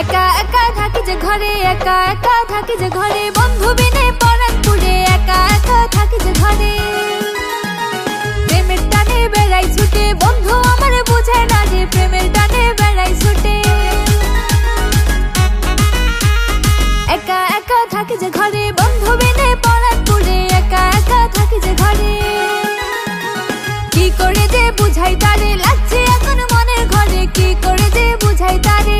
একা একা থাকি যে ঘরে, একা একা থাকি যে ঘরে, বন্ধু বিনে পরাণ পুড়ে, একা একা থাকি যে ঘরে। প্রেমের টানে বেড়াই ছুটে, বন্ধু আমার বুঝে না রে, প্রেমের টানে বেড়াই ছুটে। একা একা থাকি যে ঘরে, বন্ধু বিনে পরাণ পুড়ে, একা একা থাকি যে ঘরে। কি করে যে বুঝাই তারে, লাগছে এখন মনের ঘরে, কি করে যে বুঝাই তারে।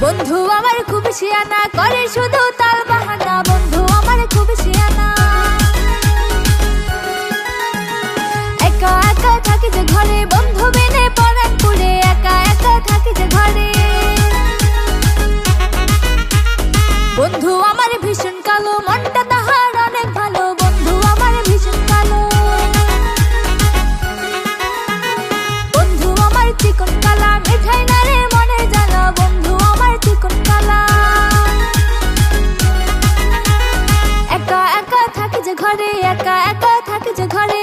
বন্ধু আমার খুব শিয়ানা, করে শুধু তাল বাহানা, বন্ধু আমার খুব শিয়ানা। একা একা থাকি যে ঘরে, বন্ধু বিনে পরাণ পুড়ে, একা একা থাকি যে ঘরে। বন্ধু আমার ভীষণ কালো, মনটা তাহার অনেক ভালো, বন্ধু আমার ভীষণ কালো। বন্ধু আমার চিকন কালা, মিঠাই না রে মনে জ্বালা, বন্ধু আমার চিকন কালা। একা একা থাকি যে ঘরে, একা একা থাকি যে ঘরে।